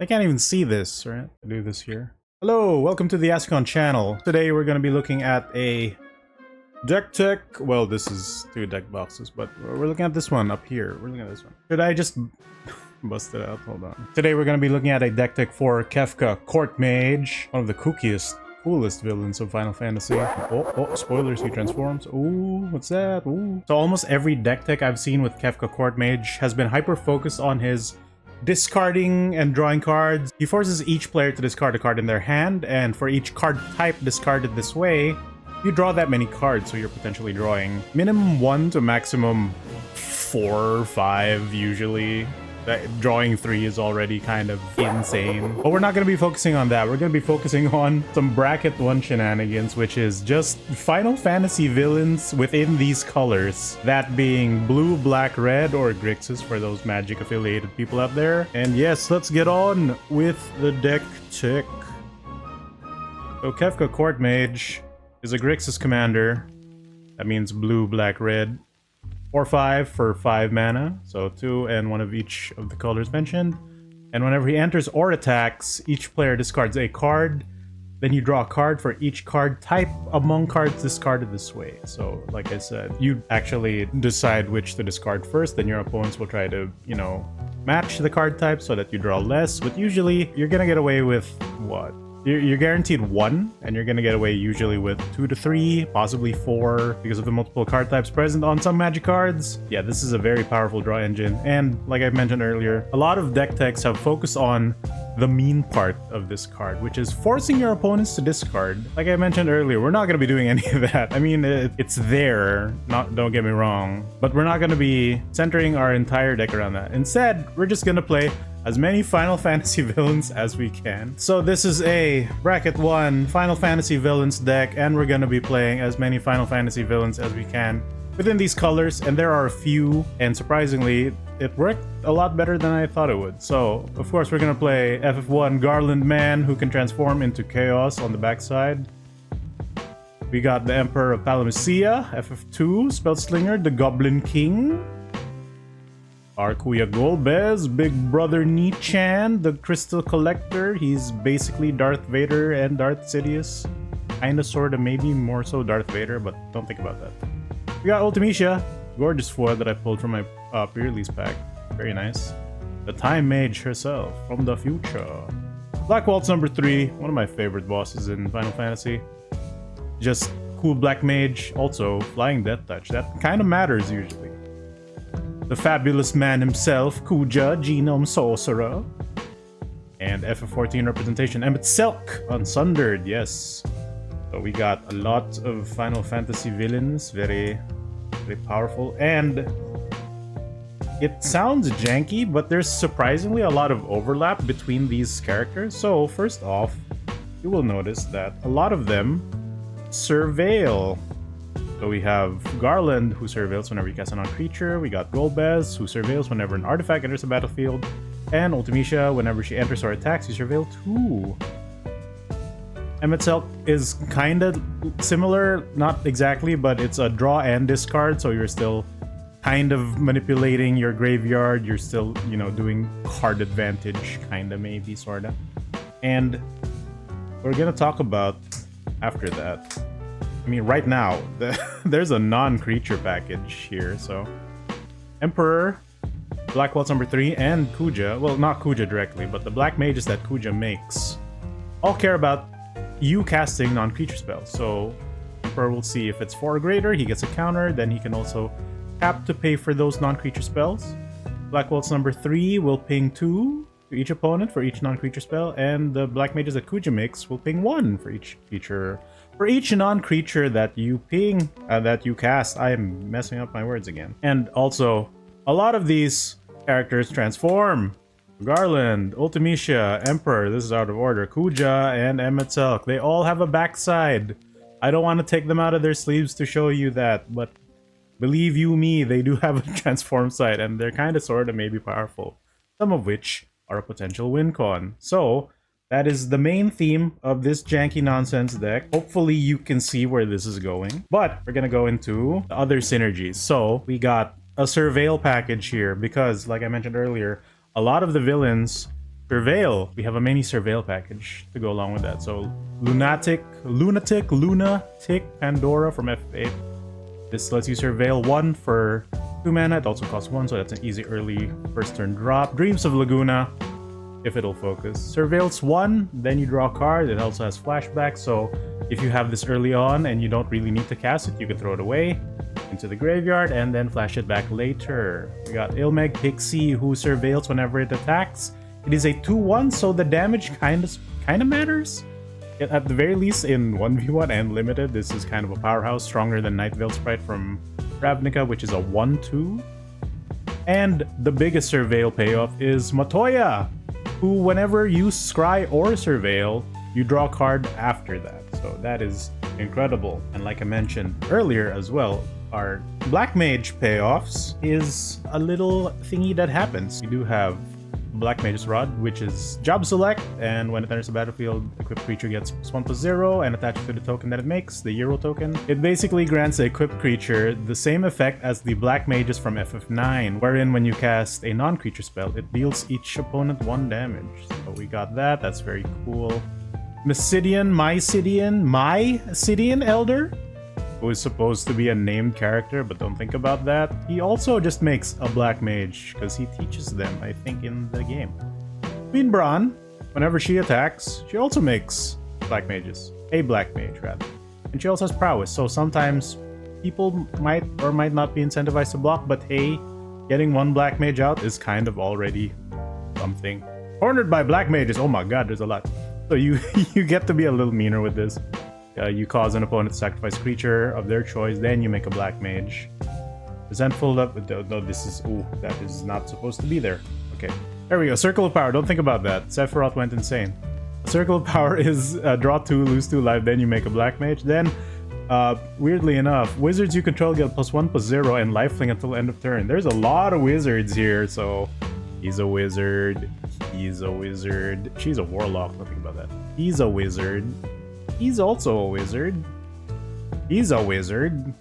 I can't even see this, right? I'll do this here. Hello, welcome to the Ascon channel. Today we're going to be looking at a deck tech. Well, this is two deck boxes, but we're looking at this one up here. We're looking at this one. Should I just bust it out? Hold on. Today we're going to be looking at a deck tech for Kefka, Court Mage, one of the coolest villains of Final Fantasy. Oh, spoilers, he transforms. Ooh, what's that? Ooh. So almost every deck tech I've seen with Kefka Court Mage has been hyper-focused on his discarding and drawing cards. He forces each player to discard a card in their hand, and for each card type discarded this way, you draw that many cards, so you're potentially drawing minimum 1 to maximum 4 or 5 usually. Drawing 3 is already kind of insane. But we're not going to be focusing on that. We're going to be focusing on some bracket 1 shenanigans, which is just Final Fantasy villains within these colors. That being blue, black, red, or Grixis for those Magic affiliated people out there. And yes, let's get on with the deck check. So Kefka Court Mage is a Grixis commander. That means blue, black, red. 4/5 for 5 mana, so 2 and 1 of each of the colors mentioned. And whenever he enters or attacks, each player discards a card. Then you draw a card for each card type among cards discarded this way. So, like I said, you actually decide which to discard first, then your opponents will try to, match the card type so that you draw less. But usually, you're gonna get away with what? You're guaranteed 1, and you're gonna get away usually with 2 to 3, possibly 4, because of the multiple card types present on some Magic cards. Yeah, this is a very powerful draw engine, and like I mentioned earlier, a lot of deck techs have focused on the mean part of this card, which is forcing your opponents to discard. Like I mentioned earlier, we're not gonna be doing any of that. I mean, it's there, don't get me wrong, but we're not gonna be centering our entire deck around that. Instead, we're just gonna play as many Final Fantasy villains as we can. So this is a bracket 1 Final Fantasy villains deck, and we're gonna be playing as many Final Fantasy villains as we can within these colors, and there are a few, and surprisingly, it worked a lot better than I thought it would. So, of course, we're gonna play FF1 Garland Man, who can transform into Chaos on the backside. We got the Emperor of Palamecia, FF2 Spellslinger, the Goblin King. Arkuya Golbez, Big Brother Nichan, the Crystal Collector. He's basically Darth Vader and Darth Sidious. Kinda, sorta, maybe more so Darth Vader, but don't think about that. We got Ultimecia, gorgeous foil that I pulled from my pre-release pack. Very nice. The Time Mage herself, from the future. Black Waltz number 3, one of my favorite bosses in Final Fantasy. Just cool Black Mage, also Flying Death Touch. That kind of matters usually. The fabulous man himself, Kuja, Genome Sorcerer. And FF14 representation, Emmett Selk, Unsundered, yes. So we got a lot of Final Fantasy villains, very, very powerful. And it sounds janky, but there's surprisingly a lot of overlap between these characters. So first off, you will notice that a lot of them surveil. So we have Garland, who surveils whenever you cast a non-creature. We got Golbez, who surveils whenever an artifact enters the battlefield. And Ultimecia, whenever she enters or attacks, you surveil too. Emmett Selk is kind of similar, not exactly, but it's a draw and discard, so you're still kind of manipulating your graveyard. You're still, doing card advantage, kind of, maybe, sort of. And we're going to talk about, after that, I mean, right now, there's a non-creature package here, so... Emperor, Black Waltz number 3, and Kuja, well, not Kuja directly, but the Black Mages that Kuja makes, all care about you casting non-creature spells. So, Emperor will see if it's 4 or greater, he gets a counter, then he can also tap to pay for those non-creature spells. Black Waltz number 3 will ping 2 to each opponent for each non-creature spell, and the Black Mages that Kuja makes will ping 1 for each creature. For each non-creature that you ping, that you cast, I am messing up my words again. And also, a lot of these characters transform. Garland, Ultimecia, Emperor, this is out of order, Kuja, and Emmett Selk. They all have a backside. I don't want to take them out of their sleeves to show you that, but believe you me, they do have a transform side, and they're kind of, sort of, maybe powerful. Some of which are a potential win con. So, that is the main theme of this janky nonsense deck. Hopefully you can see where this is going. But we're gonna go into the other synergies. So we got a Surveil package here because, like I mentioned earlier, a lot of the villains Surveil. We have a mini Surveil package to go along with that. So Lunatic, Pandora from F8. This lets you Surveil 1 for 2 mana. It also costs 1, so that's an easy early first turn drop. Dreams of Laguna, if it'll focus. Surveils 1, then you draw a card. It also has flashback, so if you have this early on and you don't really need to cast it, you can throw it away into the graveyard and then flash it back later. We got Ilmeg Pixie, who surveils whenever it attacks. It is a 2-1, so the damage kind of matters. At the very least, in 1v1 and limited, this is kind of a powerhouse, stronger than Night Veil Sprite from Ravnica, which is a 1-2. And the biggest Surveil payoff is Matoya, who whenever you scry or Surveil, you draw a card after that. So that is incredible. And like I mentioned earlier as well, our Black Mage payoffs is a little thingy that happens. We do have Black Mage's Rod, which is job select, and when it enters the battlefield, equipped creature gets +1/+0 and attaches to the token that it makes, the Euro token. It basically grants the equipped creature the same effect as the Black Mages from FF9, wherein when you cast a non-creature spell, it deals each opponent 1 damage. So we got that, that's very cool. My Sidian Elder, who is supposed to be a named character, but don't think about that. He also just makes a Black Mage, because he teaches them, I think, in the game. Queen Bran, whenever she attacks, she also makes Black Mages. A Black Mage, rather. And she also has prowess, so sometimes people might or might not be incentivized to block, but hey, getting 1 Black Mage out is kind of already something. Cornered by Black Mages, oh my god, there's a lot. So you get to be a little meaner with this. You cause an opponent to sacrifice a creature of their choice, then you make a Black Mage. Resentful of... No, this is... Ooh, that is not supposed to be there. Okay. There we go. Circle of Power. Don't think about that. Sephiroth went insane. Circle of Power is draw 2, lose 2 life, then you make a Black Mage. Then, weirdly enough, wizards you control get +1/+0 and lifelink until end of turn. There's a lot of wizards here, so... He's a wizard. He's a wizard. She's a warlock. Don't think about that. He's a wizard. He's also a wizard. He's a wizard.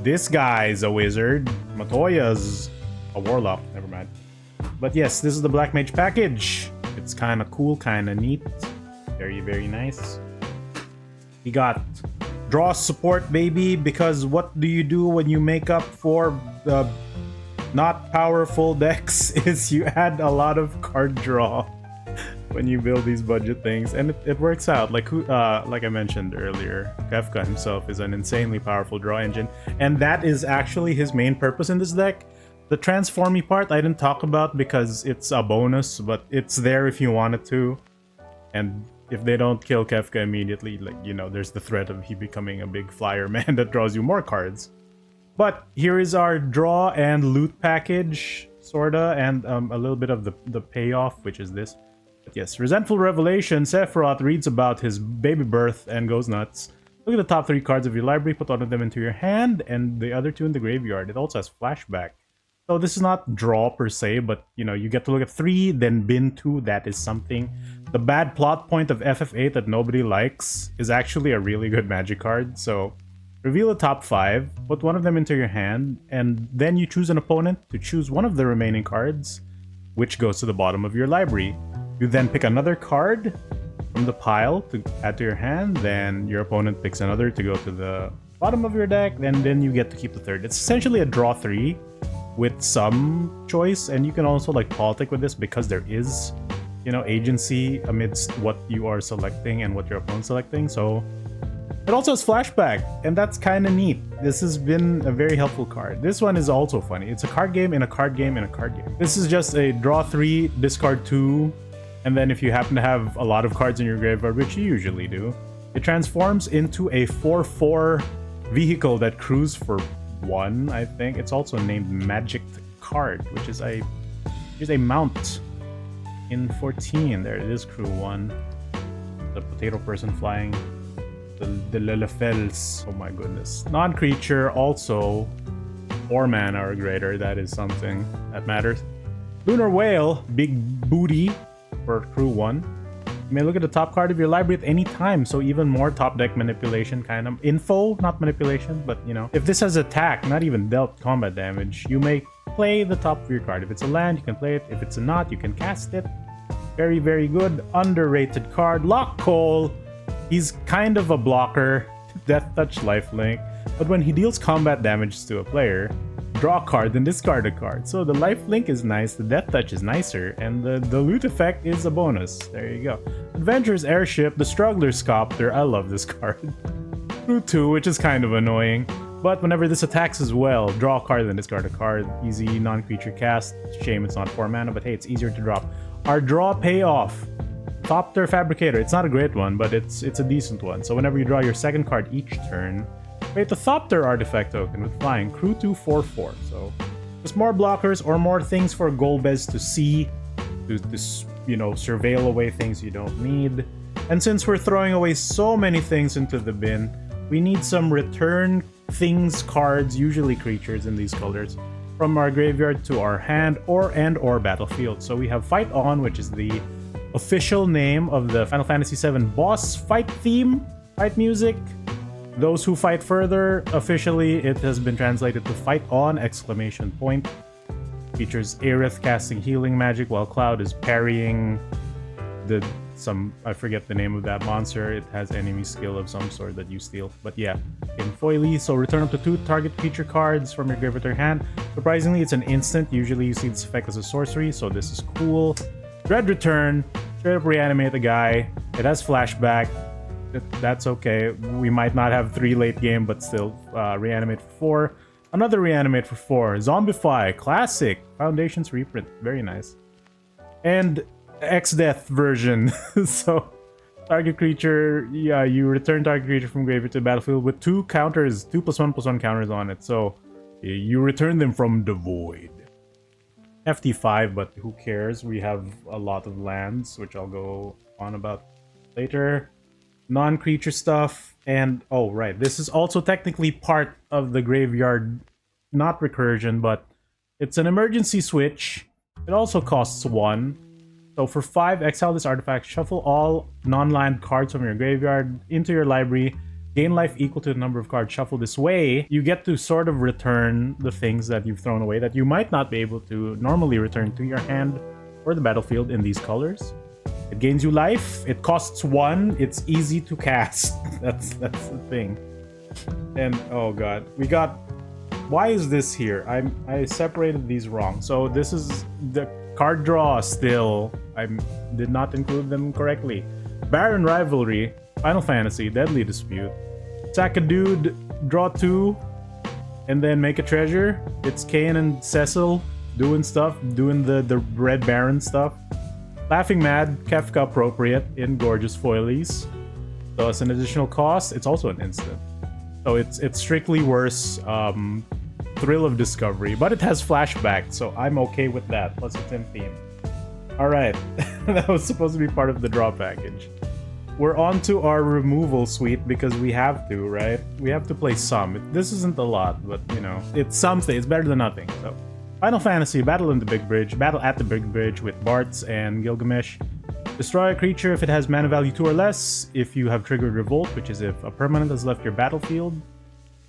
This guy's a wizard. Matoya's a warlock. Never mind. But yes, this is the Black Mage package. It's kind of cool, kind of neat. Very, very nice. We got draw support, baby, because what do you do when you make up for the not powerful decks is you add a lot of card draw when you build these budget things, and it works out. Like I mentioned earlier, Kefka himself is an insanely powerful draw engine, and that is actually his main purpose in this deck. The transformy part I didn't talk about because it's a bonus, but it's there if you wanted to. And if they don't kill Kefka immediately, like, you know, there's the threat of he becoming a big flyer man that draws you more cards. But here is our draw and loot package, sorta, and a little bit of the payoff, which is this. But yes, Resentful Revelation, Sephiroth reads about his baby birth and goes nuts. Look at the top 3 cards of your library, put one of them into your hand, and the other 2 in the graveyard. It also has flashback. So this is not draw per se, but, you know, you get to look at 3, then bin 2, that is something. The bad plot point of FF8 that nobody likes is actually a really good magic card, so... Reveal the top 5, put one of them into your hand, and then you choose an opponent to choose one of the remaining cards, which goes to the bottom of your library. You then pick another card from the pile to add to your hand, then your opponent picks another to go to the bottom of your deck, and then you get to keep the third. It's essentially a draw 3 with some choice, and you can also like politic with this because there is, you know, agency amidst what you are selecting and what your opponent's selecting, so... It also has flashback, and that's kind of neat. This has been a very helpful card. This one is also funny. It's a card game in a card game in a card game. This is just a draw 3, discard 2, and then if you happen to have a lot of cards in your graveyard, which you usually do, it transforms into a 4/4 vehicle that crews for 1, I think. It's also named Magic Card, which is a mount in 14. There it is, crew 1. The potato person flying. The Lelefels. Oh my goodness. Non-creature, also 4 mana or greater. That is something that matters. Lunar Whale, big booty for crew 1. You may look at the top card of your library at any time, so even more top deck manipulation kind of info, not manipulation, but you know. If this has attack, not even dealt combat damage, you may play the top of your card. If it's a land, you can play it. If it's a not, you can cast it. Very, very good. Underrated card. Lock Cole. He's kind of a blocker. Death Touch Lifelink. But when he deals combat damage to a player, draw a card and discard a card. So the Lifelink is nice, the Death Touch is nicer, and the loot effect is a bonus. There you go. Adventurer's Airship, the Struggler's Copter. I love this card. Crew 2, which is kind of annoying. But whenever this attacks as well, draw a card then discard a card. Easy non-creature cast. Shame it's not 4 mana, but hey, it's easier to drop. Our draw payoff. Thopter Fabricator. It's not a great one, but it's a decent one. So whenever you draw your second card each turn, create the Thopter artifact token with flying. Crew 2 4/4. So just more blockers or more things for Golbez to see, to you know, surveil away things you don't need. And since we're throwing away so many things into the bin, we need some return things cards, usually creatures in these colors, from our graveyard to our hand or battlefield. So we have Fight On, which is the official name of the Final Fantasy VII boss fight theme, fight music. Those who fight further, officially it has been translated to Fight On! Exclamation point. Features Aerith casting healing magic while Cloud is parrying I forget the name of that monster. It has enemy skill of some sort that you steal. But yeah, in Foily, so return up to 2 target creature cards from your graveyard to your hand. Surprisingly, it's an instant. Usually you see this effect as a sorcery, so this is cool. Dread Return, straight up reanimate the guy. It has flashback. That's okay. We might not have 3 late game, but still reanimate for 4. Another reanimate for 4. Zombify, classic. Foundations reprint, very nice. And X-Death version. So target creature, yeah, you return target creature from graveyard to the battlefield with 2 counters, 2+1/+1 counters on it. So you return them from the void. FT5, but who cares? We have a lot of lands, which I'll go on about later. Non-creature stuff, and oh right, this is also technically part of the graveyard, not recursion, but it's an emergency switch. It also costs 1. So for 5, exile this artifact, shuffle all non-land cards from your graveyard into your library, gain life equal to the number of cards shuffled. This way, you get to sort of return the things that you've thrown away that you might not be able to normally return to your hand or the battlefield in these colors. It gains you life, it costs 1, it's easy to cast. That's the thing. And oh god, we got... Why is this here? I separated these wrong. So this is the card draw still. I did not include them correctly. Baron Rivalry, Final Fantasy, Deadly Dispute. Sack a dude, draw 2, and then make a treasure. It's Kain and Cecil doing stuff, doing the Red Baron stuff. Laughing Mad, Kefka appropriate in gorgeous foilies. So it's an additional cost. It's also an instant. So it's strictly worse. Thrill of Discovery, but it has flashback, so I'm okay with that. Plus it's in theme. Alright, that was supposed to be part of the draw package. We're on to our removal suite because we have to, right? We have to play some. This isn't a lot, but you know, it's something. It's better than nothing. So, Final Fantasy, Battle in the Big Bridge, Battle at the Big Bridge with Bartz and Gilgamesh. Destroy a creature if it has mana value 2 or less. If you have triggered Revolt, which is if a permanent has left your battlefield,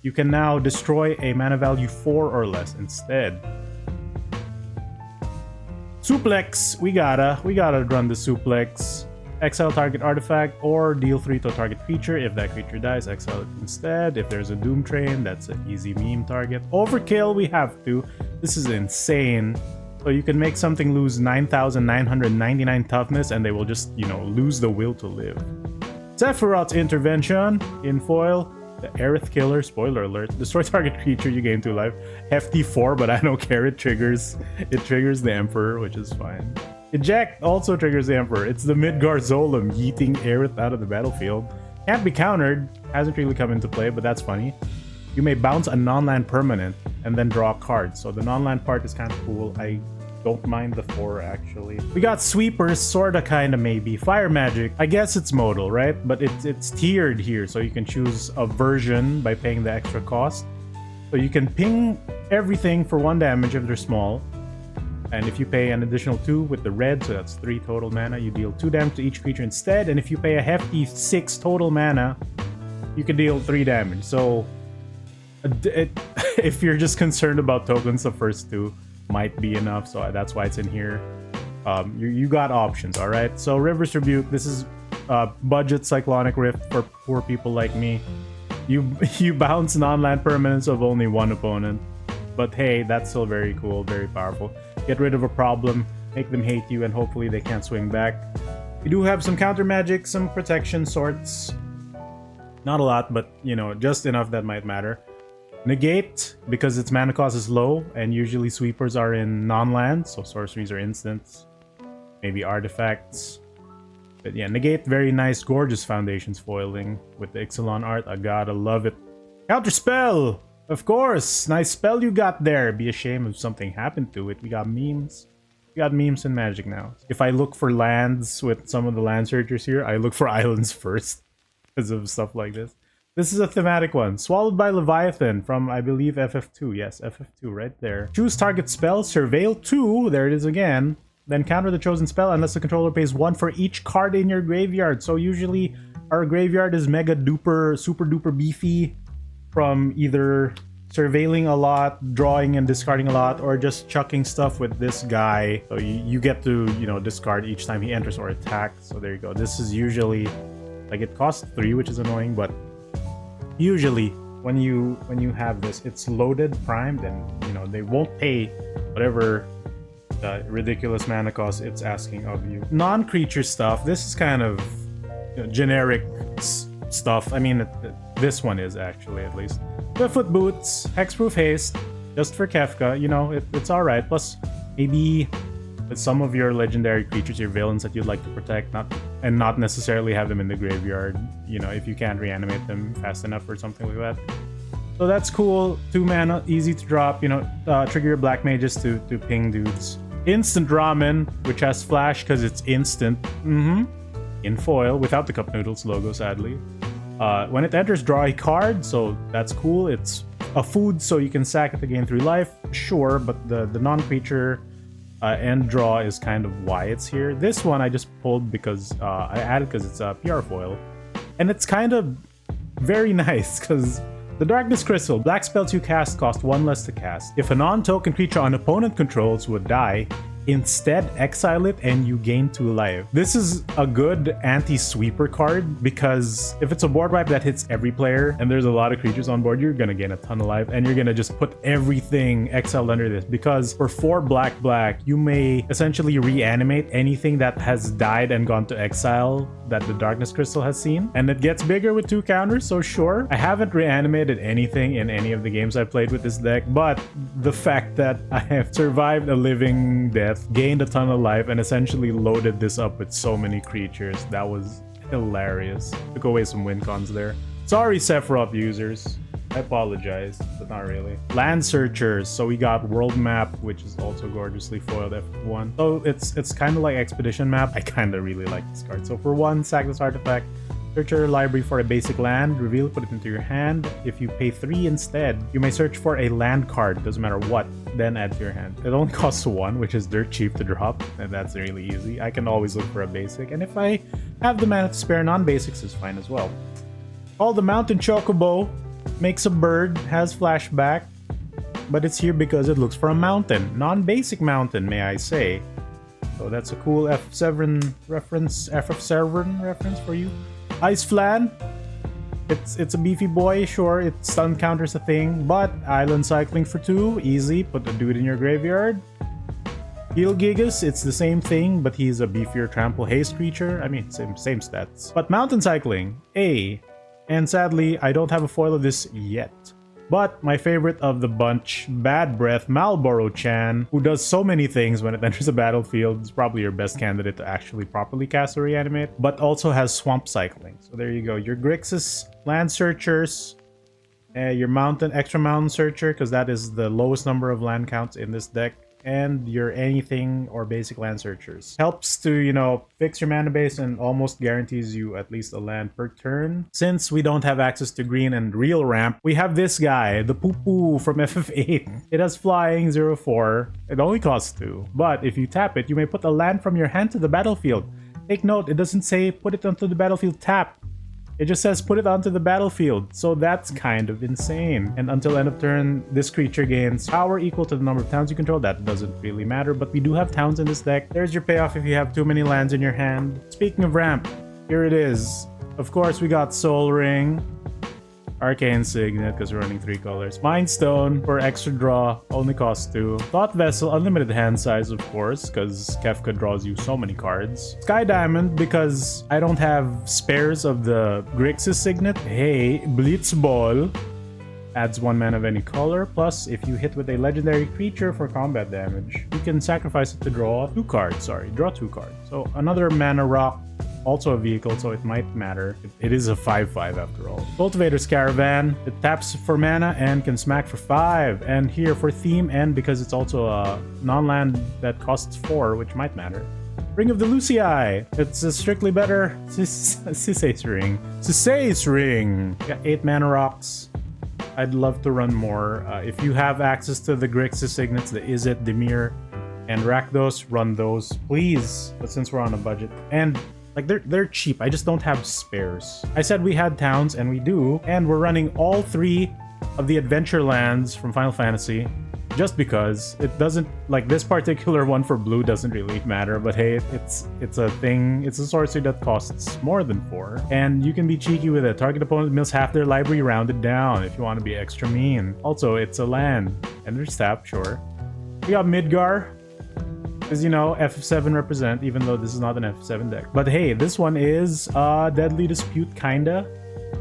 you can now destroy a mana value 4 or less instead. Suplex, we gotta run the suplex. Exile target artifact or deal 3 to a target creature. If that creature dies, exile it instead. If there's a Doom Train, that's an easy meme target. Overkill, we have to. This is insane. So you can make something lose 9,999 toughness and they will just, you know, lose the will to live. Sephiroth's Intervention in foil. The Aerith Killer, spoiler alert, destroy target creature, you gain 2 life. Hefty 4, but I don't care, it triggers the Emperor, which is fine. Eject also triggers the Emperor. It's the Midgar Zolom yeeting Aerith out of the battlefield. Can't be countered, hasn't really come into play, but that's funny. You may bounce a non-land permanent and then draw a card. So the non-land part is kind of cool. I don't mind the 4 actually. We got Sweepers, sorta kinda maybe. Fire Magic, I guess it's modal, right? But it's tiered here, so you can choose a version by paying the extra cost. So you can ping everything for 1 damage if they're small. And if you pay an additional 2 with the red, so that's 3 total mana, you deal 2 damage to each creature instead. And if you pay a hefty 6 total mana, you can deal 3 damage. So if you're just concerned about tokens, the first 2 might be enough, so that's why it's in here. You got options, all right? So River's Rebuke, this is budget Cyclonic Rift for poor people like me. You bounce non-land permanents of only one opponent, but hey, that's still very cool, very powerful. Get rid of a problem, make them hate you, and hopefully they can't swing back. We do have some counter magic, some protection sorts. Not a lot, but you know, just enough that might matter. Negate, because its mana cost is low, and usually sweepers are in non-land, so sorceries are instants, maybe artifacts. But yeah, negate, very nice, gorgeous foundations foiling with the Ixalan art. I gotta love it. Counterspell! Of course! Nice spell you got there. Be a shame if something happened to it. We got memes. We got memes in Magic now. If I look for lands with some of the land searchers here, I look for islands first because of stuff like this. This is a thematic one. Swallowed by Leviathan from, I believe, FF2. Yes, FF2 right there. Choose target spell, Surveil 2. There it is again. Then counter the chosen spell unless the controller pays 1 for each card in your graveyard. So usually our graveyard is mega duper, super duper beefy from either surveilling a lot, drawing and discarding a lot, or just chucking stuff with this guy. So you get to, you know, discard each time he enters or attacks. So there you go. This is usually, like, it costs 3, which is annoying, but usually when you have this, it's loaded, primed, and you know they won't pay whatever ridiculous mana cost it's asking of you. Non-creature stuff, this is kind of, you know, generic stuff. I mean, this one is actually, at least. Foot Boots, Hexproof Haste, just for Kefka, you know, it's alright. Plus, maybe with some of your legendary creatures, your villains that you'd like to protect, not necessarily have them in the graveyard, you know, if you can't reanimate them fast enough or something like that. So that's cool. 2 mana, easy to drop, you know, trigger your Black Mages to ping dudes. Instant Ramen, which has flash because it's instant. In foil, without the Cup Noodles logo, sadly. When it enters, draw a card, so that's cool. It's a food, so you can sack it to gain 3 life, sure, but the non-creature end draw is kind of why it's here. This one I just pulled because I added because it's a PR foil, and it's kind of very nice because the Darkness Crystal, black spells you cast cost 1 less to cast. If a non-token creature an opponent controls would die, instead exile it and you gain 2 life. This is a good anti-sweeper card because if it's a board wipe that hits every player and there's a lot of creatures on board, you're gonna gain a ton of life and you're gonna just put everything exiled under this, because for 4 black, you may essentially reanimate anything that has died and gone to exile that the Darkness Crystal has seen, and it gets bigger with 2 counters, so sure. I haven't reanimated anything in any of the games I've played with this deck, but the fact that I have survived a living death, gained a ton of life, and essentially loaded this up with so many creatures, that was hilarious. Took away some win cons there. Sorry, Sephiroth users. I apologize, but not really. Land Searchers. So we got World Map, which is also gorgeously foiled F1. So it's kind of like Expedition Map. I kind of really like this card. So for 1, sack this artifact. Search your library for a basic land, reveal it, put it into your hand. If you pay 3 instead, you may search for a land card, doesn't matter what, then add to your hand. It only costs 1, which is dirt cheap to drop, and that's really easy. I can always look for a basic, and if I have the mana to spare, non-basics is fine as well. Call the Mountain Chocobo, makes a bird, has flashback, but it's here because it looks for a mountain. Non-basic mountain, may I say. So that's a cool F7 reference, FF7 reference for you. Ice Flan, it's a beefy boy, sure, it stun counters a thing, but island cycling for 2, easy, put the dude in your graveyard. Heal Gigas, it's the same thing, but he's a beefier trample haste creature. I mean, same stats. But mountain cycling, A, and sadly, I don't have a foil of this yet. But my favorite of the bunch, Bad Breath Malboro-chan, who does so many things when it enters a battlefield, is probably your best candidate to actually properly cast or reanimate, but also has Swamp Cycling. So there you go, your Grixis Land Searchers, your Extra Mountain Searcher, because that is the lowest number of land counts in this deck, and your anything or basic land searchers. Helps to, you know, fix your mana base and almost guarantees you at least a land per turn. Since we don't have access to green and real ramp, we have this guy, the Poo-Poo from FF8. It has flying 0/4. It only costs 2. But if you tap it, you may put a land from your hand to the battlefield. Take note, it doesn't say put it onto the battlefield tap. It just says put it onto the battlefield, so that's kind of insane. And until end of turn, this creature gains power equal to the number of towns you control. That doesn't really matter, but we do have towns in this deck. There's your payoff if you have too many lands in your hand. Speaking of ramp, here it is. Of course, we got Soul Ring, Arcane Signet, because we're running 3 colors. Mind Stone for extra draw, only costs 2. Thought Vessel, unlimited hand size, of course, because Kefka draws you so many cards. Sky Diamond, because I don't have spares of the Grixis Signet. Hey, Blitz Ball adds 1 mana of any color. Plus, if you hit with a legendary creature for combat damage, you can sacrifice it to draw 2 cards. Draw 2 cards. So another mana rock. Also a vehicle, so it might matter. It is a 5/5 after all. Cultivator's Caravan. It taps for mana and can smack for 5. And here for theme, and because it's also a non-land that costs 4, which might matter. Ring of the Lucii. It's a strictly better Sisei's Ring. Sisei's Ring! Got 8 mana rocks. I'd love to run more. If you have access to the Grixis Signets, the Izzet, Dimir, and Rakdos, run those, please. But since we're on a budget. And like, they're cheap. I just don't have spares. I said we had towns, and we do. And we're running all 3 of the adventure lands from Final Fantasy. Just because it doesn't, like, this particular one for blue doesn't really matter. But hey, it's a thing. It's a sorcery that costs more than 4. And you can be cheeky with it. Target opponent mills half their library rounded down if you want to be extra mean. Also, it's a land. And there's tap, sure. We got Midgar. Because, you know, FF7 represent, even though this is not an FF7 deck. But hey, this one is Deadly Dispute, kinda.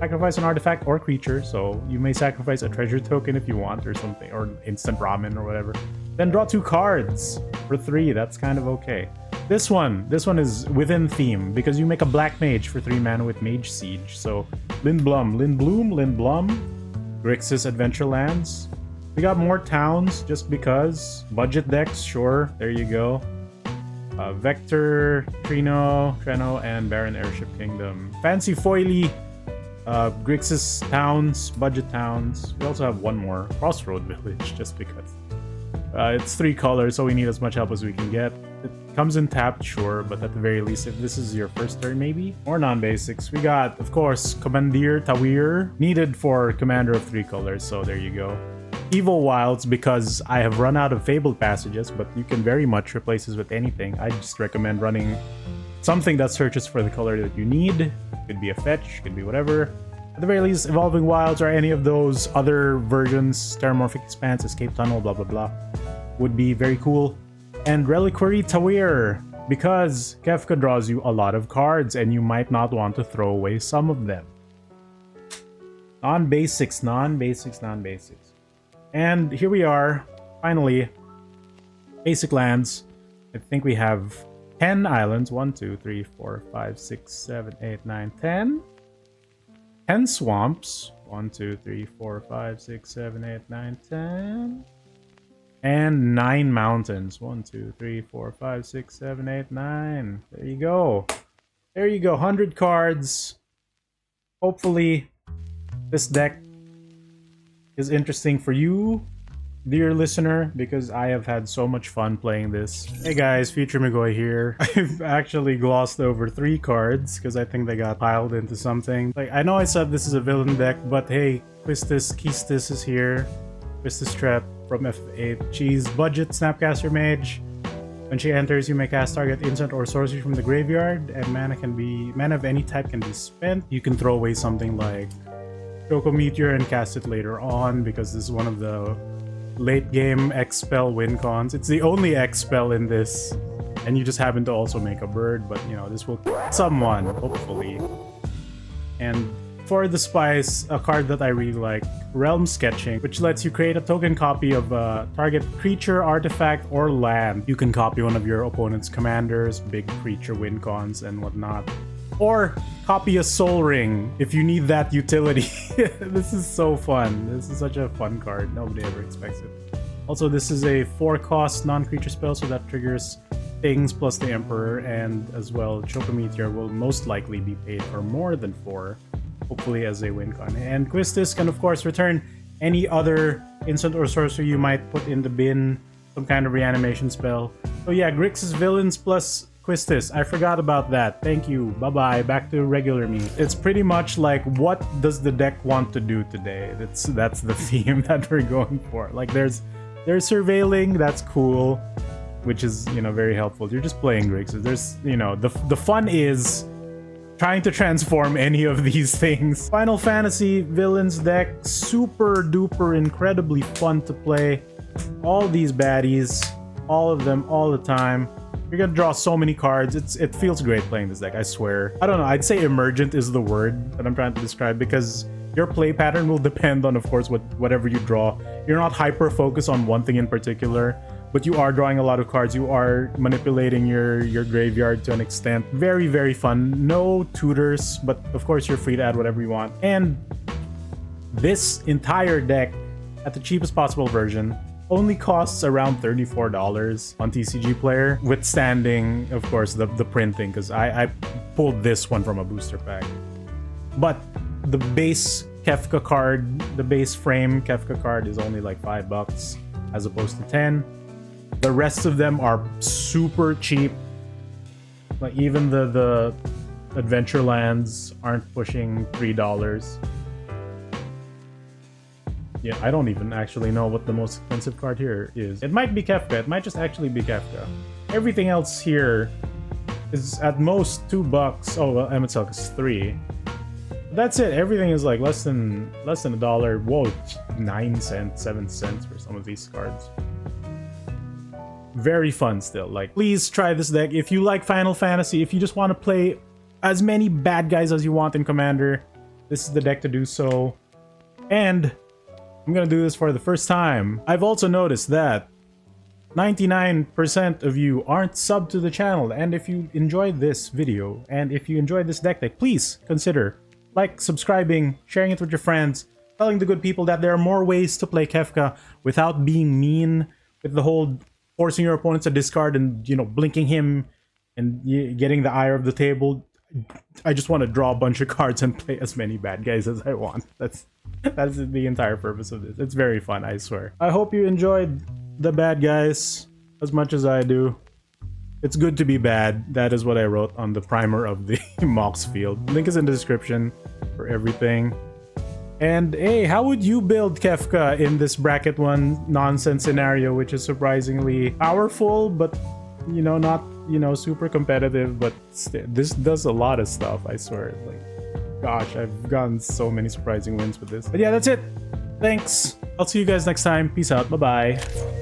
Sacrifice an artifact or creature, so you may sacrifice a treasure token if you want or something, or instant ramen or whatever. Then draw 2 cards for 3, that's kind of okay. This one is within theme, because you make a Black Mage for 3 mana with Mage Siege. So, Lindblum, Grixis Adventure Lands. We got more towns just because. Budget decks, sure. There you go. Vector, Treno, and Baron Airship Kingdom. Fancy foily Grixis towns, budget towns. We also have one more. Crossroad Village, just because. It's 3 colors, so we need as much help as we can get. It comes in tapped, sure, but at the very least, if this is your first turn, maybe? More non-basics. We got, of course, Commandeer Tawir, needed for Commander of 3 colors, so there you go. Evil Wilds, because I have run out of Fabled Passages, but you can very much replace this with anything. I just recommend running something that searches for the color that you need. Could be a fetch, could be whatever. At the very least, Evolving Wilds or any of those other versions, Terramorphic Expanse, Escape Tunnel, blah blah blah, would be very cool. And Reliquary Tawir, because Kefka draws you a lot of cards and you might not want to throw away some of them. Non-basics. And here we are, finally, basic lands. I think we have 10 islands. 1, 2, 3, 4, 5, 6, 7, 8, 9, 10. 10 swamps. 1, 2, 3, 4, 5, 6, 7, 8, 9, 10. And 9 mountains. 1, 2, 3, 4, 5, 6, 7, 8, 9. There you go. 100 cards. Hopefully, this deck is interesting for you, dear listener, because I have had so much fun playing this. Hey guys, Future McGoy here. I've actually glossed over 3 cards because I think they got piled into something. Like, I know I said this is a villain deck, but hey, Quistis is here. Quistis Trap from F8. She's budget Snapcaster Mage. When she enters, you may cast target instant or sorcery from the graveyard, and mana of any type can be spent. You can throw away something like Choco Meteor and cast it later on, because this is one of the late game X-Spell win cons. It's the only X-Spell in this, and you just happen to also make a bird, but you know, this will kill someone, hopefully. And for the spice, a card that I really like, Realm Sketching, which lets you create a token copy of a target creature, artifact, or land. You can copy one of your opponent's commanders, big creature win cons, and whatnot. Or copy a Soul Ring if you need that utility. This is so fun. This is such a fun card. Nobody ever expects it. Also, this is a 4-cost non-creature spell, so that triggers things plus the Emperor, and as well, Choco Meteor will most likely be paid for more than 4, hopefully as a win con. And Quistis can, of course, return any other instant or sorcery you might put in the bin, some kind of reanimation spell. So yeah, Grixis villains plus Quistis, I forgot about that. Thank you. Bye-bye. Back to regular me. It's pretty much like, what does the deck want to do today? That's the theme that we're going for. Like, there's surveilling, that's cool, which is, you know, very helpful. You're just playing Grixis. There's, you know, the fun is trying to transform any of these things. Final Fantasy villains deck, super duper incredibly fun to play. All these baddies, all of them, all the time. You're gonna draw so many cards. It feels great playing this deck, I swear. I don't know, I'd say emergent is the word that I'm trying to describe, because your play pattern will depend on, of course, whatever you draw. You're not hyper focused on one thing in particular, but you are drawing a lot of cards. You are manipulating your graveyard to an extent. Very, very fun. No tutors, but of course you're free to add whatever you want. And this entire deck, at the cheapest possible version, only costs around $34 on TCG Player, withstanding, of course, the printing, because I pulled this one from a booster pack. But the base Kefka card, the base frame Kefka card is only like $5 as opposed to 10. The rest of them are super cheap. Like even the Adventure Lands aren't pushing $3. Yeah, I don't even actually know what the most expensive card here is. It might be Kefka. It might just actually be Kefka. Everything else here is at most $2. Oh, well, Emet is 3. That's it. Everything is like less than $1. Whoa, 9 cents, 7 cents for some of these cards. Very fun still. Like, please try this deck if you like Final Fantasy. If you just want to play as many bad guys as you want in Commander, this is the deck to do so. And I'm gonna do this for the first time. I've also noticed that 99% of you aren't subbed to the channel, and if you enjoyed this video and if you enjoyed this deck, please consider like, subscribing, sharing it with your friends, telling the good people that there are more ways to play Kefka without being mean with the whole forcing your opponent to discard and, you know, blinking him and getting the ire of the table. I just want to draw a bunch of cards and play as many bad guys as I want. That's the entire purpose of this. It's very fun, I swear. I hope you enjoyed the bad guys as much as I do. It's good to be bad. That is what I wrote on the primer of the Mox field. Link is in the description for everything. And hey, how would you build Kefka in this bracket 1 nonsense scenario, which is surprisingly powerful, but, you know, not, you know, super competitive, but this does a lot of stuff, I swear. Like, gosh, I've gotten so many surprising wins with this. But yeah, that's it. Thanks. I'll see you guys next time. Peace out. Bye-bye.